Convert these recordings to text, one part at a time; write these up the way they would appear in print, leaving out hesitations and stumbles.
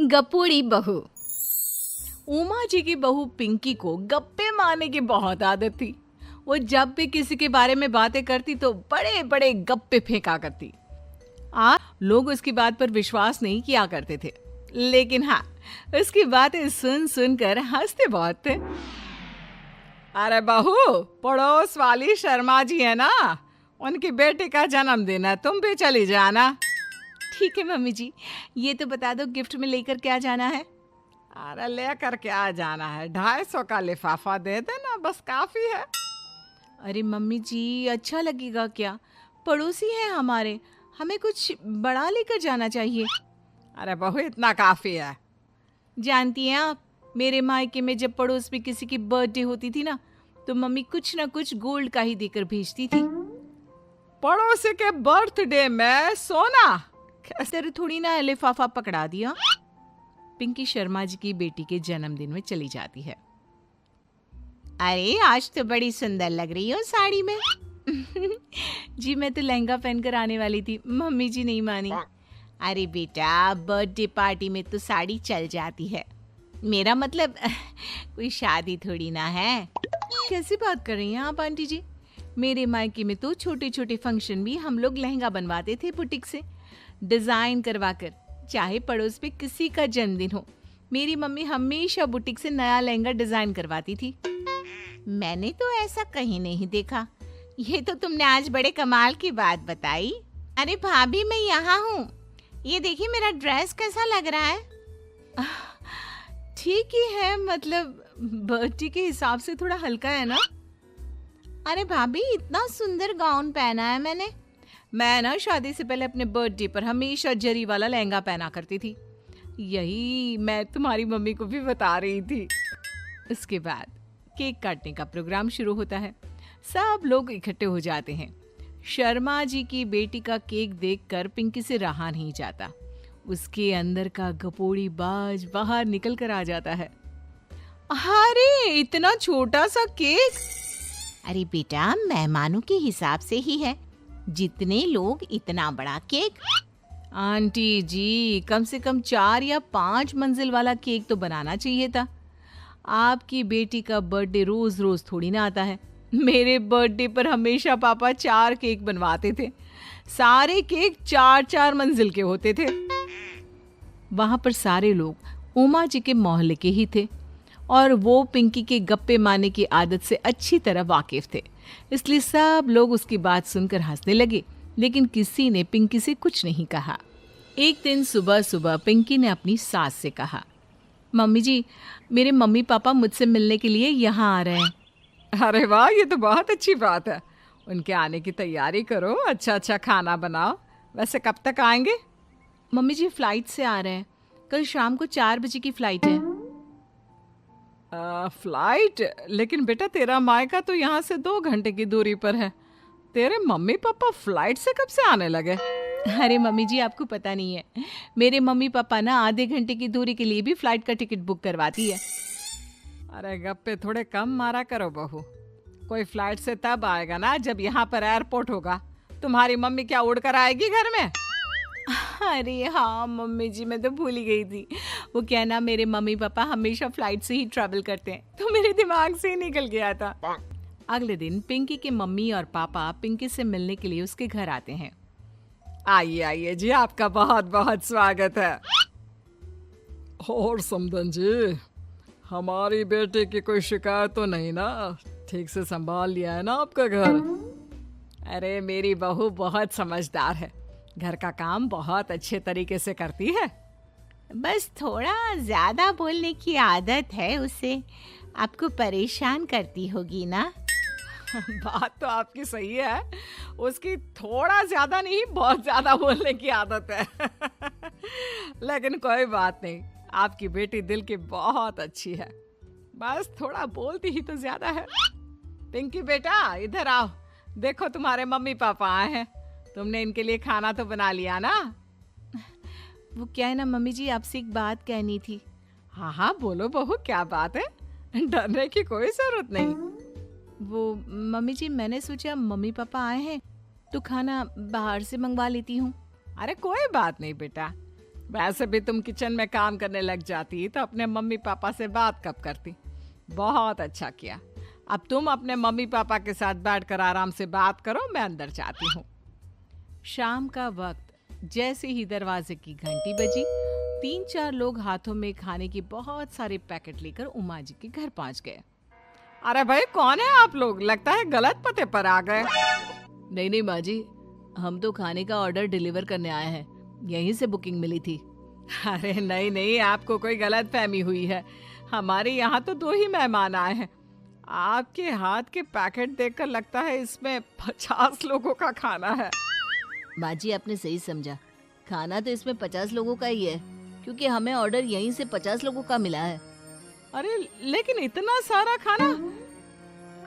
गप्पूड़ी बहू। उमा जी की बहू पिंकी को गप्पे मारने की बहुत आदत थी। वो जब भी किसी के बारे में बातें करती तो बड़े बड़े गप्पे फेंका करती। आज लोग उसकी बात पर विश्वास नहीं किया करते थे, लेकिन हाँ, उसकी बातें सुन सुनकर हंसते बहुत थे। अरे बहू, पड़ोस वाली शर्मा जी है ना, उनकी बेटी का जन्मदिन है, तुम भी चली जाना। ठीक है मम्मी जी, ये तो बता दो गिफ्ट में लेकर क्या जाना है। अरे लेकर क्या जाना है, 250 का लिफाफा दे देना, बस काफी है। अरे मम्मी जी, अच्छा लगेगा क्या? पड़ोसी हैं हमारे, हमें कुछ बड़ा लेकर जाना चाहिए। अरे बहू, इतना काफी है। जानती हैं आप, मेरे मायके में जब पड़ोस में किसी की बर्थडे होती थी ना, तो मम्मी कुछ ना कुछ गोल्ड का ही देकर भेजती थी। पड़ोसी के बर्थडे में सोना? कैसे थोड़ी ना लिफाफा पकड़ा दिया। पिंकी शर्मा जी की बेटी के जन्मदिन में चली जाती है। अरे आज तो बड़ी सुंदर लग रही हो साड़ी में। जी मैं तो लहंगा पहनकर आने वाली थी, मम्मी जी नहीं मानी। अरे बेटा, बर्थडे पार्टी में तो साड़ी चल जाती है, मेरा मतलब कोई शादी थोड़ी ना है। कैसी बात कर रही हैं आप आंटी जी? मेरे मायके में तो छोटे छोटे फंक्शन भी हम लोग लहंगा बनवाते थे बुटीक से, डिजाइन करवाकर। चाहे पड़ोस में किसी का जन्मदिन हो, मेरी मम्मी हमेशा बुटीक से नया लहंगा डिजाइन करवाती थी। मैंने तो ऐसा कहीं नहीं देखा। ये तो तुमने आज बड़े कमाल की बात बताई। अरे भाभी, मैं यहाँ हूँ, ये देखिए मेरा ड्रेस कैसा लग रहा है। ठीक ही है, मतलब बर्थडे के हिसाब से थोड़ा हल्का है ना। अरे भाभी, इतना सुंदर गाउन पहना है मैंने। मैं ना शादी से पहले अपने बर्थडे पर हमेशा जरी वाला लहंगा पहना करती थी। यही मैं तुम्हारी मम्मी को भी बता रही थी। इसके बाद केक काटने का प्रोग्राम शुरू होता है। सब लोग इकट्ठे हो जाते हैं। शर्मा जी की बेटी का केक देखकर पिंकी से रहा नहीं जाता। उसके अंदर का गपोड़ी बाज बाहर निकल कर आ जाता है। अरे इतना छोटा सा केक! अरे बेटा, मेहमानों के हिसाब से ही है, जितने लोग इतना बड़ा केक। आंटी जी, कम से कम 4 या 5 मंजिल वाला केक तो बनाना चाहिए था। आपकी बेटी का बर्थडे रोज रोज थोड़ी ना आता है। मेरे बर्थडे पर हमेशा पापा 4 केक बनवाते थे। सारे केक 4-4 मंजिल के होते थे। वहां पर सारे लोग उमा जी के मोहल्ले के ही थे और वो पिंकी के गप्पे मारने की आदत से अच्छी तरह वाकिफ थे, इसलिए सब लोग उसकी बात सुनकर हंसने लगे, लेकिन किसी ने पिंकी से कुछ नहीं कहा। एक दिन सुबह सुबह पिंकी ने अपनी सास से कहा, मम्मी जी, मेरे मम्मी पापा मुझसे मिलने के लिए यहाँ आ रहे हैं। अरे वाह, ये तो बहुत अच्छी बात है। उनके आने की तैयारी करो, अच्छा अच्छा खाना बनाओ। वैसे कब तक आएंगे? मम्मी जी फ्लाइट से आ रहे हैं, कल शाम को 4 बजे की फ्लाइट है। फ्लाइट? लेकिन बेटा, तेरा मायका तो यहाँ से 2 घंटे की दूरी पर है। तेरे मम्मी पापा फ्लाइट से कब से आने लगे? अरे मम्मी जी, आपको पता नहीं है, मेरे मम्मी पापा ना आधे घंटे की दूरी के लिए भी फ्लाइट का टिकट बुक करवाती है। अरे गप्पे थोड़े कम मारा करो बहू। कोई फ्लाइट से तब आएगा ना जब यहाँ पर एयरपोर्ट होगा। तुम्हारी मम्मी क्या उड़कर आएगी घर में? अरे हाँ मम्मी जी, मैं तो भूल ही गई थी। वो क्या ना, मेरे मम्मी पापा हमेशा फ्लाइट से ही ट्रैवल करते हैं, तो मेरे दिमाग से ही निकल गया था। अगले दिन पिंकी के मम्मी और पापा पिंकी से मिलने के लिए उसके घर आते हैं। आइए आइए जी, आपका बहुत बहुत स्वागत है। और समदन जी, हमारी बेटे की कोई शिकायत तो नहीं ना? ठीक से संभाल लिया है ना आपका घर? अरे मेरी बहू बहुत समझदार है, घर का काम बहुत अच्छे तरीके से करती है। बस थोड़ा ज्यादा बोलने की आदत है उसे, आपको परेशान करती होगी ना? बात तो आपकी सही है, उसकी थोड़ा ज्यादा नहीं बहुत ज्यादा बोलने की आदत है। लेकिन कोई बात नहीं, आपकी बेटी दिल की बहुत अच्छी है, बस थोड़ा बोलती ही तो ज्यादा है। पिंकी बेटा, इधर आओ, देखो तुम्हारे मम्मी पापा आए हैं। तुमने इनके लिए खाना तो बना लिया ना? वो क्या है ना मम्मी जी, आपसे एक बात कहनी थी। हाँ हाँ बोलो बहू, क्या बात है? डरने की कोई जरूरत नहीं। वो मम्मी जी, मैंने सोचा मम्मी पापा आए हैं तो खाना बाहर से मंगवा लेती हूँ। अरे कोई बात नहीं बेटा, वैसे भी तुम किचन में काम करने लग जाती तो अपने मम्मी पापा से बात कब करती। बहुत अच्छा किया। अब तुम अपने मम्मी पापा के साथ बैठकर आराम से बात करो, मैं अंदर जाती हूँ। शाम का वक्त जैसे ही दरवाजे की घंटी बजी, 3-4 लोग हाथों में खाने की बहुत सारे पैकेट लेकर उमा जी के घर पहुंच गए। अरे भाई, कौन है आप लोग? लगता है गलत पते पर आ गए। नहीं नहीं माँ जी, हम तो खाने का ऑर्डर डिलीवर करने आए हैं, यहीं से बुकिंग मिली थी। अरे नहीं नहीं, आपको कोई गलत फहमी हुई है। हमारे यहाँ तो 2 ही मेहमान आए हैं। आपके हाथ के पैकेट देखकर लगता है इसमें 50 लोगों का खाना है। माँ जी, आपने सही समझा, खाना तो इसमें 50 लोगों का ही है, क्योंकि हमें ऑर्डर यहीं से 50 लोगों का मिला है। अरे लेकिन इतना सारा खाना,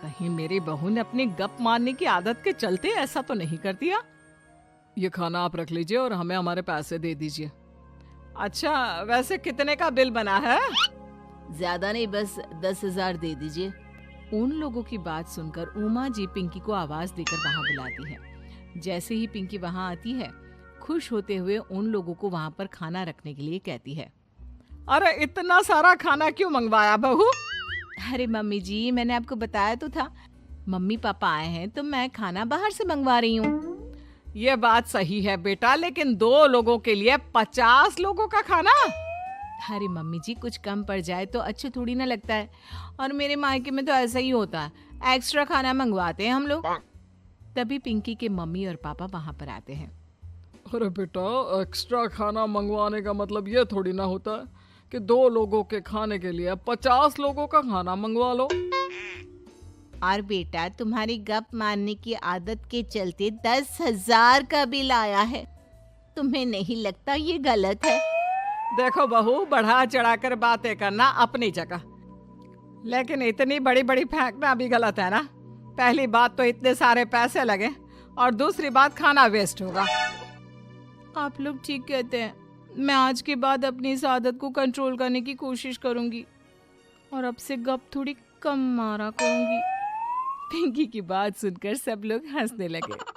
कहीं मेरी बहू ने अपनी गप मारने की आदत के चलते ऐसा तो नहीं कर दिया? ये खाना आप रख लीजिए और हमें हमारे पैसे दे दीजिए। अच्छा, वैसे कितने का बिल बना है? ज्यादा नहीं, बस 10,000 दे दीजिए। उन लोगों की बात सुनकर उमा जी पिंकी को आवाज देकर वहां बुलाती है। जैसे ही पिंकी वहां आती है, खुश होते हुए उन लोगों को वहां पर खाना रखने के लिए कहती है। अरे इतना सारा खाना क्यों मंगवाया बहू? अरे मम्मी जी, मैंने आपको बताया तो था, मम्मी पापा आए हैं तो मैं खाना बाहर से मंगवा रही हूँ। ये बात सही है बेटा, लेकिन 2 लोगों के लिए 50 लोगों का खाना? अरे मम्मी जी, कुछ कम पड़ जाए तो अच्छे थोड़ी ना लगता है, और मेरे मायके में तो ऐसा ही होता है, एक्स्ट्रा खाना मंगवाते हैं हम लोग। तभी पिंकी के मम्मी और पापा वहां पर आते हैं। अरे बेटा, एक्स्ट्रा खाना मंगवाने का मतलब ये थोड़ी ना होता है कि 2 लोगों के खाने के लिए 50 लोगों का खाना मंगवा लो। और बेटा, तुम्हारी गप मारने की आदत के चलते 10,000 का बिल आया है। तुम्हें नहीं लगता ये गलत है? देखो बहू, बढ़ा चढ़ाकर बातें करना अपनी जगह, लेकिन इतनी बड़ी बड़ी फेंकना भी गलत है ना। पहली बात तो इतने सारे पैसे लगे, और दूसरी बात खाना वेस्ट होगा। आप लोग ठीक कहते हैं, मैं आज के बाद अपनी इस आदत को कंट्रोल करने की कोशिश करूंगी और अब से गप थोड़ी कम मारा करूंगी। पिंकी की बात सुनकर सब लोग हंसने लगे।